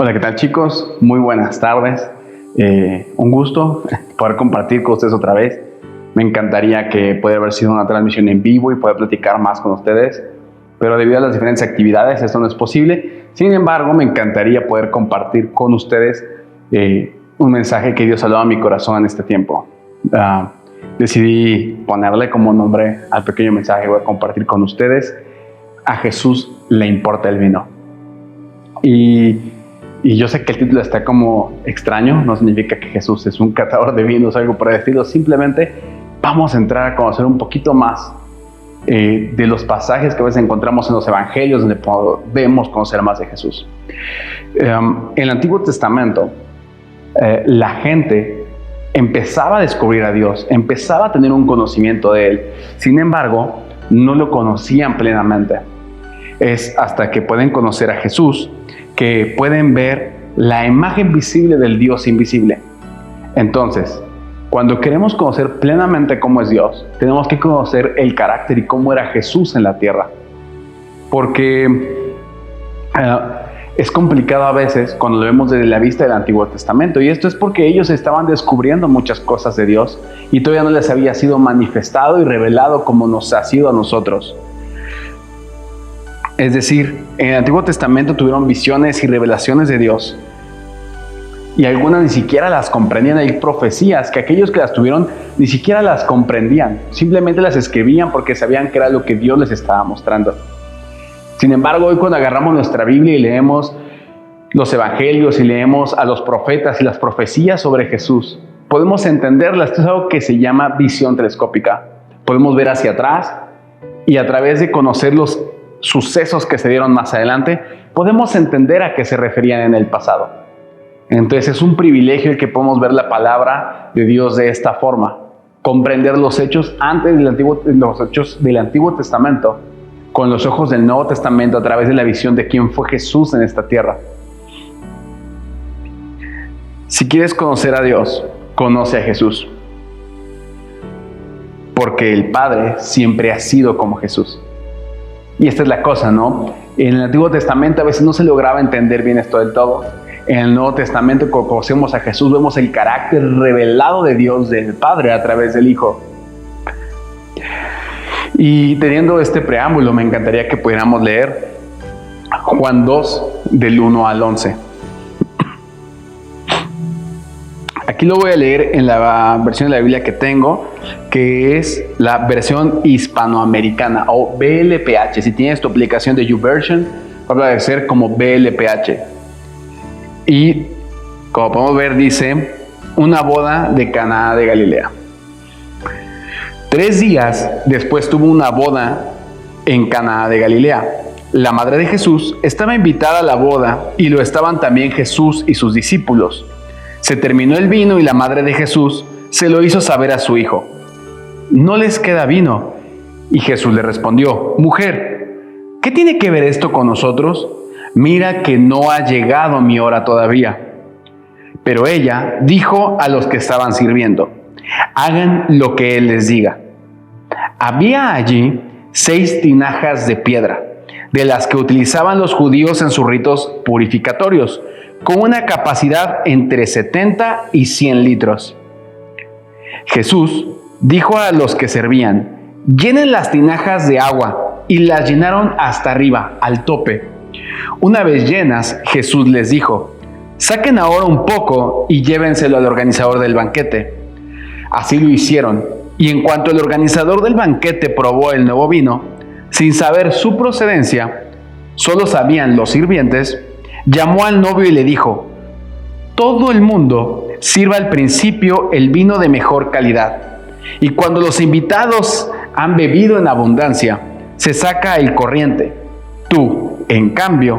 Hola, ¿qué tal, chicos? Muy buenas tardes. Un gusto poder compartir con ustedes otra vez. Me encantaría que pudiera haber sido una transmisión en vivo y poder platicar más con ustedes, pero debido a las diferentes actividades esto no es posible. Sin embargo, me encantaría poder compartir con ustedes un mensaje que Dios ha dado a mi corazón en este tiempo. Decidí ponerle como nombre al pequeño mensaje que voy a compartir con ustedes: a Jesús le importa el vino. Y yo sé que el título está como extraño, no significa que Jesús es un catador de vinos o algo por el estilo. Simplemente vamos a entrar a conocer un poquito más de los pasajes que a veces encontramos en los evangelios, donde podemos conocer más de Jesús. En el Antiguo Testamento, la gente empezaba a descubrir a Dios, empezaba a tener un conocimiento de Él. Sin embargo, no lo conocían plenamente. Es hasta que pueden conocer a Jesús que pueden ver la imagen visible del Dios invisible. Entonces, cuando queremos conocer plenamente cómo es Dios, tenemos que conocer el carácter y cómo era Jesús en la tierra. Porque es complicado a veces cuando lo vemos desde la vista del Antiguo Testamento. Y esto es porque ellos estaban descubriendo muchas cosas de Dios y todavía no les había sido manifestado y revelado como nos ha sido a nosotros. Es decir, en el Antiguo Testamento tuvieron visiones y revelaciones de Dios, y algunas ni siquiera las comprendían. Hay profecías que aquellos que las tuvieron ni siquiera las comprendían, simplemente las escribían porque sabían que era lo que Dios les estaba mostrando. Sin embargo, hoy cuando agarramos nuestra Biblia y leemos los evangelios y leemos a los profetas y las profecías sobre Jesús, podemos entenderlas. Esto es algo que se llama visión telescópica. Podemos ver hacia atrás y a través de conocer los sucesos que se dieron más adelante, podemos entender a qué se referían en el pasado. Entonces es un privilegio el que podemos ver la palabra de Dios de esta forma, comprender los hechos los hechos del Antiguo Testamento con los ojos del Nuevo Testamento a través de la visión de quién fue Jesús en esta tierra. Si quieres conocer a Dios, conoce a Jesús, porque el Padre siempre ha sido como Jesús. Y esta es la cosa, ¿no? En el Antiguo Testamento a veces no se lograba entender bien esto del todo. En el Nuevo Testamento, cuando conocemos a Jesús, vemos el carácter revelado de Dios, del Padre, a través del Hijo. Y teniendo este preámbulo, me encantaría que pudiéramos leer Juan 2, del 1 al 11. Aquí lo voy a leer en la versión de la Biblia que tengo, que es la versión hispanoamericana o BLPH. Si tienes tu aplicación de YouVersion, va a aparecer como BLPH. Y como podemos ver, dice: una boda de Caná de Galilea. 3 días después tuvo una boda en Caná de Galilea. La madre de Jesús estaba invitada a la boda y lo estaban también Jesús y sus discípulos. Se terminó el vino y la madre de Jesús se lo hizo saber a su hijo. No les queda vino. Y Jesús le respondió: mujer, ¿qué tiene que ver esto con nosotros? Mira que no ha llegado mi hora todavía. Pero ella dijo a los que estaban sirviendo: hagan lo que él les diga. Había allí 6 tinajas de piedra, de las que utilizaban los judíos en sus ritos purificatorios, con una capacidad entre 70 y 100 litros. Jesús dijo a los que servían: llenen las tinajas de agua, y las llenaron hasta arriba, al tope. Una vez llenas, Jesús les dijo: saquen ahora un poco y llévenselo al organizador del banquete. Así lo hicieron, y en cuanto el organizador del banquete probó el nuevo vino, sin saber su procedencia, solo sabían los sirvientes, llamó al novio y le dijo: todo el mundo sirva al principio el vino de mejor calidad, y cuando los invitados han bebido en abundancia, se saca el corriente. Tú, en cambio,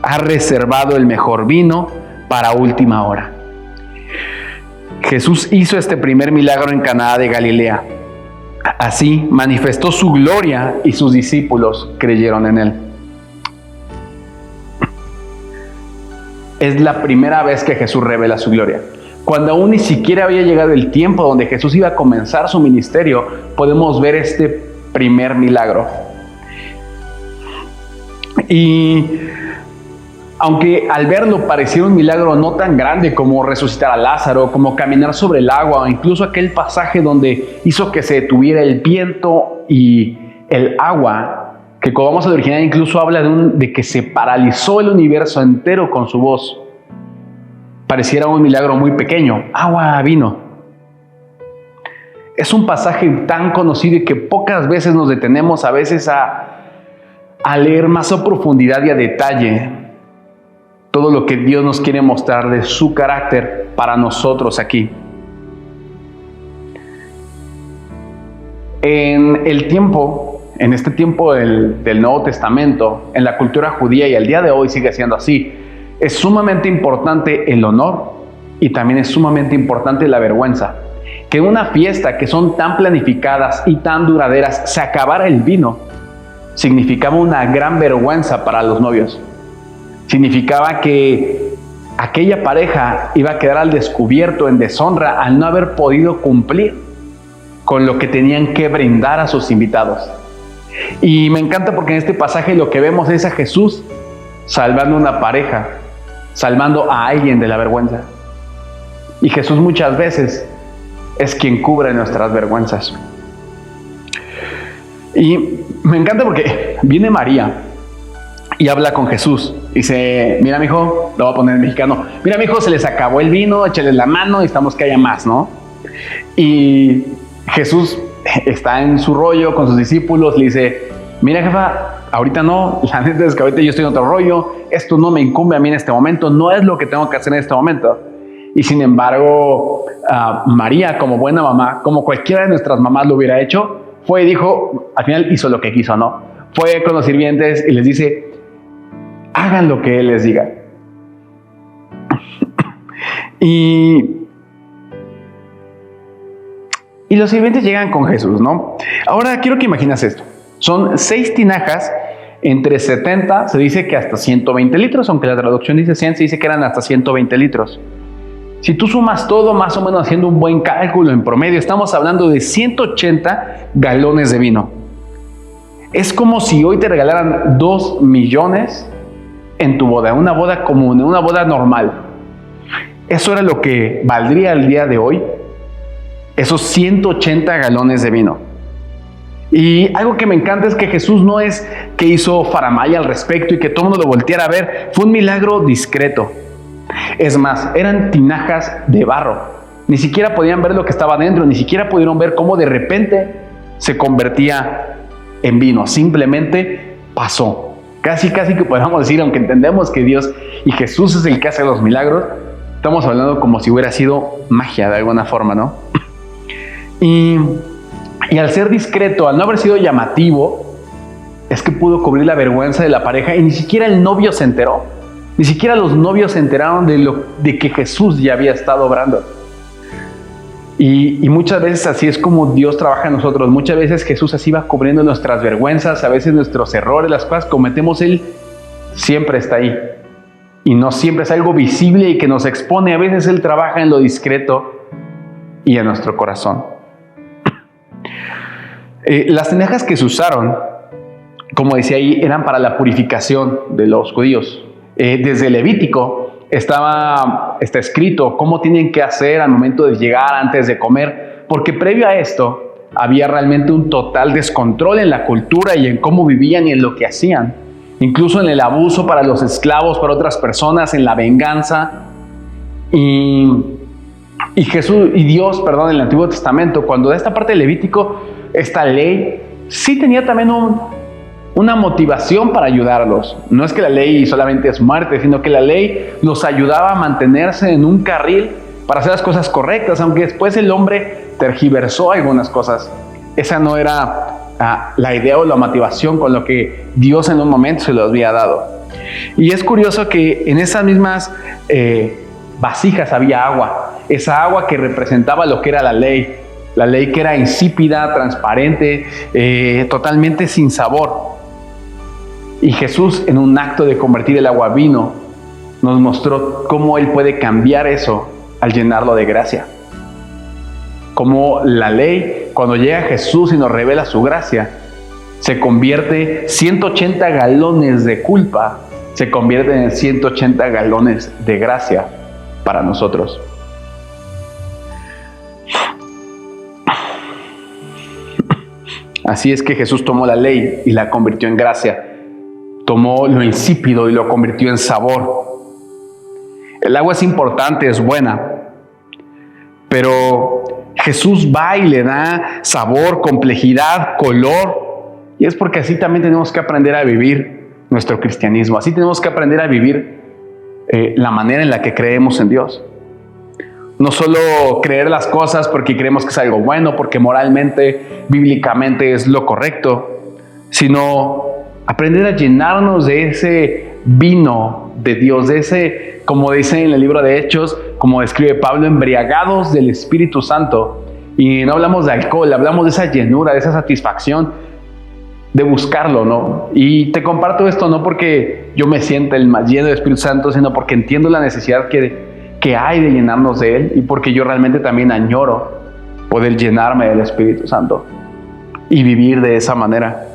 has reservado el mejor vino para última hora. Jesús hizo este primer milagro en Caná de Galilea. Así manifestó su gloria y sus discípulos creyeron en él. Es la primera vez que Jesús revela su gloria. Cuando aún ni siquiera había llegado el tiempo donde Jesús iba a comenzar su ministerio, podemos ver este primer milagro. Y Aunque al verlo pareciera un milagro no tan grande como resucitar a Lázaro, como caminar sobre el agua, o incluso aquel pasaje donde hizo que se detuviera el viento y el agua, que como vamos al original incluso habla de que se paralizó el universo entero con su voz, pareciera un milagro muy pequeño, agua, vino. Es un pasaje tan conocido y que pocas veces nos detenemos a veces a leer más a profundidad y a detalle todo lo que Dios nos quiere mostrar de su carácter para nosotros aquí. En este tiempo del Nuevo Testamento, en la cultura judía y al día de hoy sigue siendo así, es sumamente importante el honor y también es sumamente importante la vergüenza. Que en una fiesta que son tan planificadas y tan duraderas se acabara el vino, significaba una gran vergüenza para los novios. Significaba que aquella pareja iba a quedar al descubierto, en deshonra, al no haber podido cumplir con lo que tenían que brindar a sus invitados. Y me encanta porque en este pasaje lo que vemos es a Jesús salvando a una pareja, salvando a alguien de la vergüenza. Y Jesús muchas veces es quien cubre nuestras vergüenzas. Y me encanta porque viene María y habla con Jesús. Dice, mira mijo, lo voy a poner en mexicano, mira mijo, se les acabó el vino, échales la mano y estamos que haya más, ¿no? Y Jesús está en su rollo con sus discípulos, le dice, mira jefa, ahorita no, la neta es que ahorita yo estoy en otro rollo, esto no me incumbe a mí en este momento, no es lo que tengo que hacer en este momento. Y sin embargo, María, como buena mamá, como cualquiera de nuestras mamás lo hubiera hecho, fue y dijo, al final hizo lo que quiso, ¿no? Fue con los sirvientes y les dice, hagan lo que Él les diga. Y los sirvientes llegan con Jesús, ¿no? Ahora quiero que imagines esto. Son 6 tinajas entre 70, se dice que hasta 120 litros, aunque la traducción dice 100, se dice que eran hasta 120 litros. Si tú sumas todo, más o menos haciendo un buen cálculo en promedio, estamos hablando de 180 galones de vino. Es como si hoy te regalaran 2 millones en tu boda, una boda común, una boda normal. Eso era lo que valdría el día de hoy, esos 180 galones de vino. Y algo que me encanta es que Jesús no es que hizo faramaya al respecto y que todo el mundo lo volteara a ver, fue un milagro discreto. Es más, eran tinajas de barro. Ni siquiera podían ver lo que estaba dentro, ni siquiera pudieron ver cómo de repente se convertía en vino. Simplemente pasó. Casi que podemos decir, aunque entendemos que Dios y Jesús es el que hace los milagros, estamos hablando como si hubiera sido magia de alguna forma, ¿no? Y al ser discreto, al no haber sido llamativo, es que pudo cubrir la vergüenza de la pareja y ni siquiera el novio se enteró. Ni siquiera los novios se enteraron de que Jesús ya había estado obrando. Y muchas veces así es como Dios trabaja en nosotros. Muchas veces Jesús así va cubriendo nuestras vergüenzas, a veces nuestros errores, las cosas que cometemos, Él siempre está ahí. Y no siempre es algo visible y que nos expone. A veces Él trabaja en lo discreto y en nuestro corazón. Las tinajas que se usaron, como decía ahí, eran para la purificación de los judíos. Desde Levítico está escrito cómo tienen que hacer al momento de llegar, antes de comer, porque previo a esto había realmente un total descontrol en la cultura y en cómo vivían y en lo que hacían, incluso en el abuso para los esclavos, para otras personas, en la venganza. Y Dios, en el Antiguo Testamento, cuando da esta parte de Levítico, esta ley sí tenía también una motivación para ayudarlos. No es que la ley solamente es muerte, sino que la ley los ayudaba a mantenerse en un carril para hacer las cosas correctas, aunque después el hombre tergiversó algunas cosas. Esa no era la idea o la motivación con lo que Dios en un momento se los había dado. Y es curioso que en esas mismas vasijas había agua, esa agua que representaba lo que era la ley que era insípida, transparente, totalmente sin sabor. Y Jesús, en un acto de convertir el agua a vino, nos mostró cómo Él puede cambiar eso al llenarlo de gracia. Cómo la ley, cuando llega Jesús y nos revela su gracia, se convierte 180 galones de culpa, se convierten en 180 galones de gracia para nosotros. Así es que Jesús tomó la ley y la convirtió en gracia. Tomó lo insípido y lo convirtió en sabor. El agua es importante, es buena, pero Jesús va y le da sabor, complejidad, color. Y es porque así también tenemos que aprender a vivir nuestro cristianismo. Así tenemos que aprender a vivir la manera en la que creemos en Dios. No solo creer las cosas porque creemos que es algo bueno, porque moralmente, bíblicamente es lo correcto, sino aprender a llenarnos de ese vino de Dios, de ese, como dice en el libro de Hechos, como describe Pablo, embriagados del Espíritu Santo. Y no hablamos de alcohol, hablamos de esa llenura, de esa satisfacción, de buscarlo, ¿no? Y te comparto esto no porque yo me sienta el más lleno del Espíritu Santo, sino porque entiendo la necesidad que hay de llenarnos de Él, y porque yo realmente también añoro poder llenarme del Espíritu Santo y vivir de esa manera.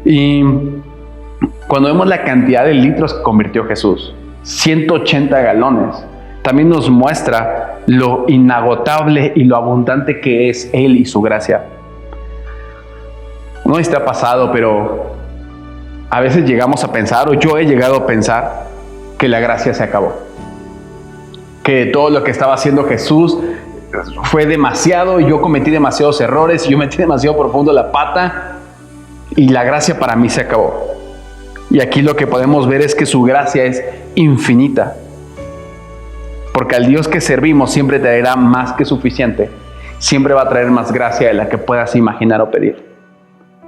Y cuando vemos la cantidad de litros que convirtió Jesús, 180 galones, también nos muestra lo inagotable y lo abundante que es Él y su gracia. No sé si te ha pasado, pero a veces llegamos a pensar, o yo he llegado a pensar, que la gracia se acabó. Que todo lo que estaba haciendo Jesús fue demasiado, y yo cometí demasiados errores, y yo metí demasiado profundo la pata, y la gracia para mí se acabó. Y aquí lo que podemos ver es que su gracia es infinita. Porque al Dios que servimos siempre traerá más que suficiente. Siempre va a traer más gracia de la que puedas imaginar o pedir.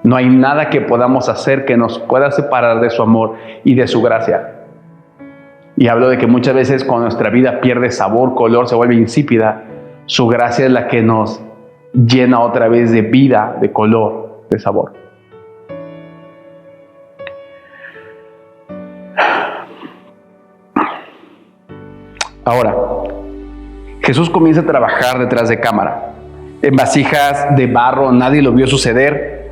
No hay nada que podamos hacer que nos pueda separar de su amor y de su gracia. Y hablo de que muchas veces cuando nuestra vida pierde sabor, color, se vuelve insípida, su gracia es la que nos llena otra vez de vida, de color, de sabor. Ahora, Jesús comienza a trabajar detrás de cámara. En vasijas de barro, nadie lo vio suceder.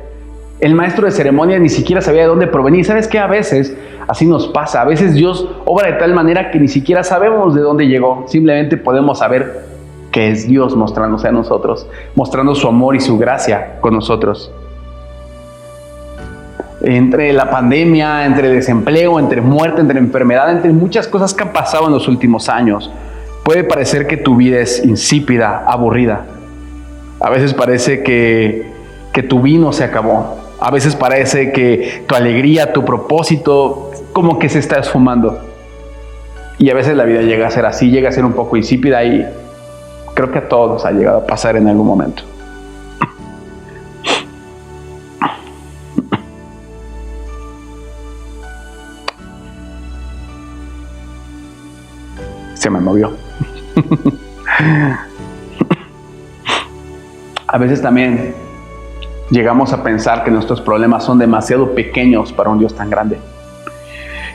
El maestro de ceremonia ni siquiera sabía de dónde provenía. ¿Sabes qué? A veces así nos pasa. A veces Dios obra de tal manera que ni siquiera sabemos de dónde llegó. Simplemente podemos saber que es Dios mostrándose a nosotros, mostrando su amor y su gracia con nosotros. Entre la pandemia, entre el desempleo, entre muerte, entre enfermedad, entre muchas cosas que han pasado en los últimos años, puede parecer que tu vida es insípida, aburrida. A veces parece que tu vino se acabó. A veces parece que tu alegría, tu propósito, como que se está esfumando. Y a veces la vida llega a ser así, llega a ser un poco insípida, y creo que a todos ha llegado a pasar en algún momento. Se me movió. A veces también llegamos a pensar que nuestros problemas son demasiado pequeños para un Dios tan grande.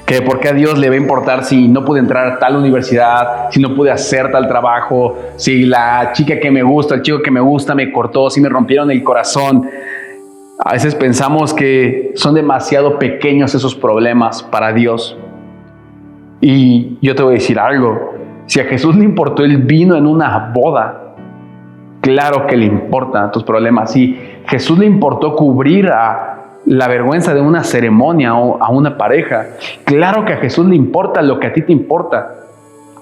Que por qué a Dios le va a importar si no pude entrar a tal universidad, si no pude hacer tal trabajo, si la chica que me gusta, el chico que me gusta me cortó, si me rompieron el corazón. A veces pensamos que son demasiado pequeños esos problemas para Dios. Y yo te voy a decir algo. Si a Jesús le importó el vino en una boda, claro que le importan tus problemas. Si Jesús le importó cubrir la vergüenza de una ceremonia o a una pareja, claro que a Jesús le importa lo que a ti te importa.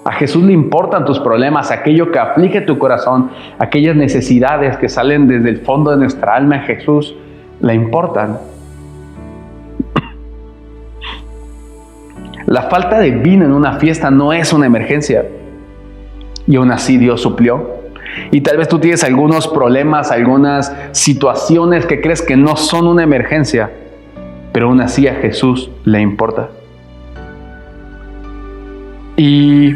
A Jesús le importan tus problemas, aquello que aflige tu corazón, aquellas necesidades que salen desde el fondo de nuestra alma. A Jesús le importan. La falta de vino en una fiesta no es una emergencia, y aún así Dios suplió. Y tal vez tú tienes algunos problemas, algunas situaciones que crees que no son una emergencia, pero aún así a Jesús le importa. Y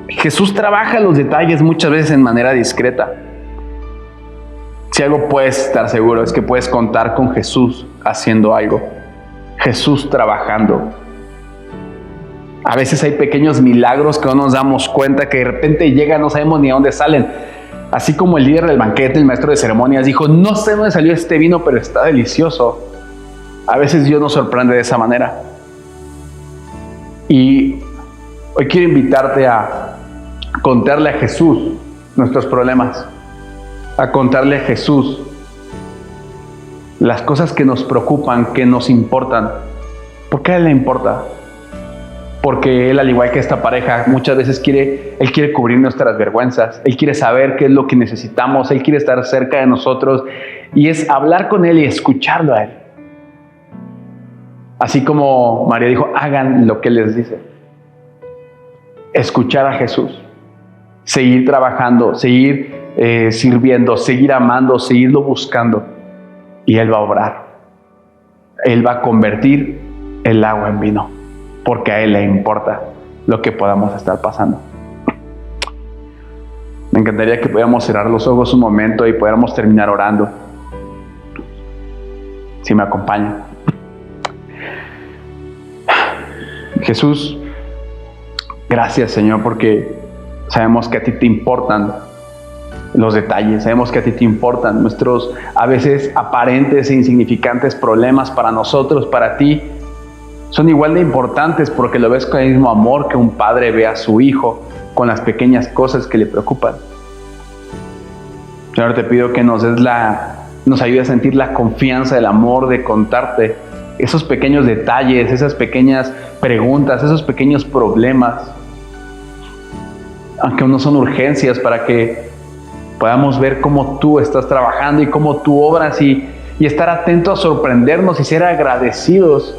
Jesús trabaja los detalles muchas veces en manera discreta. Si algo puedes estar seguro es que puedes contar con Jesús haciendo algo, Jesús trabajando. A veces hay pequeños milagros que no nos damos cuenta, que de repente llegan, no sabemos ni a dónde salen. Así como el líder del banquete, el maestro de ceremonias, dijo: no sé dónde salió este vino, pero está delicioso. A veces Dios nos sorprende de esa manera. Y hoy quiero invitarte a contarle a Jesús nuestros problemas, a contarle a Jesús las cosas que nos preocupan, que nos importan. ¿Por qué a Él le importa? Porque Él, al igual que esta pareja, muchas veces Él quiere cubrir nuestras vergüenzas. Él quiere saber qué es lo que necesitamos. Él quiere estar cerca de nosotros. Y es hablar con Él y escucharlo a Él. Así como María dijo, hagan lo que Él les dice. Escuchar a Jesús. Seguir trabajando, seguir sirviendo, seguir amando, seguirlo buscando. Y Él va a obrar. Él va a convertir el agua en vino. Porque a Él le importa lo que podamos estar pasando. Me encantaría que pudiéramos cerrar los ojos un momento y pudiéramos terminar orando. Si me acompañan. Jesús, gracias, Señor, porque sabemos que a ti te importan los detalles, sabemos que a ti te importan nuestros a veces aparentes e insignificantes problemas para nosotros, para ti. Son igual de importantes porque lo ves con el mismo amor que un padre ve a su hijo con las pequeñas cosas que le preocupan. Señor, te pido que nos ayude a sentir la confianza, el amor de contarte esos pequeños detalles, esas pequeñas preguntas, esos pequeños problemas, aunque no son urgencias, para que podamos ver cómo tú estás trabajando y cómo tú obras y estar atentos a sorprendernos y ser agradecidos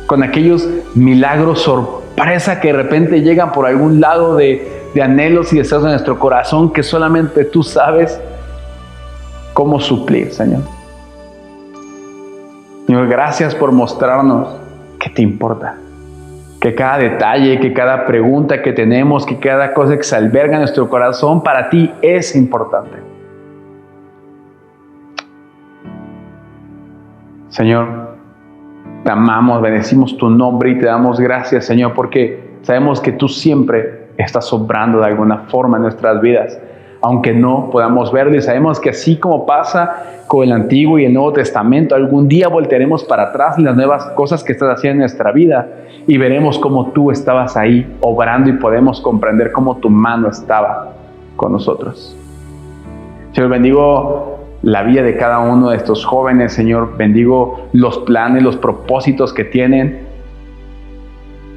con aquellos milagros sorpresa que de repente llegan por algún lado de anhelos y deseos de nuestro corazón que solamente tú sabes cómo suplir, Señor. Señor, gracias por mostrarnos que te importa, que cada detalle, que cada pregunta que tenemos, que cada cosa que se alberga en nuestro corazón para ti es importante. Señor, te amamos, bendecimos tu nombre y te damos gracias, Señor, porque sabemos que tú siempre estás obrando de alguna forma en nuestras vidas, aunque no podamos verlo, y sabemos que así como pasa con el Antiguo y el Nuevo Testamento, algún día voltearemos para atrás en las nuevas cosas que estás haciendo en nuestra vida y veremos cómo tú estabas ahí obrando y podemos comprender cómo tu mano estaba con nosotros. Señor, bendigo la vida de cada uno de estos jóvenes, Señor. Bendigo los planes, los propósitos que tienen.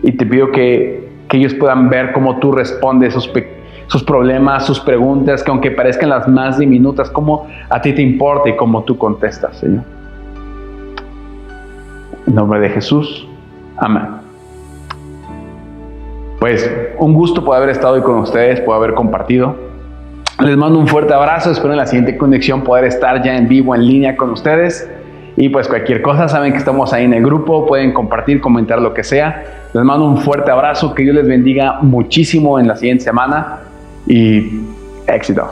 Y te pido que ellos puedan ver cómo tú respondes sus problemas, sus preguntas, que aunque parezcan las más diminutas, cómo a ti te importa y cómo tú contestas, Señor. En nombre de Jesús. Amén. Pues un gusto poder haber estado hoy con ustedes, poder haber compartido. Les mando un fuerte abrazo, espero en la siguiente conexión poder estar ya en vivo, en línea con ustedes. Y pues cualquier cosa, saben que estamos ahí en el grupo, pueden compartir, comentar lo que sea. Les mando un fuerte abrazo, que Dios les bendiga muchísimo en la siguiente semana y éxito.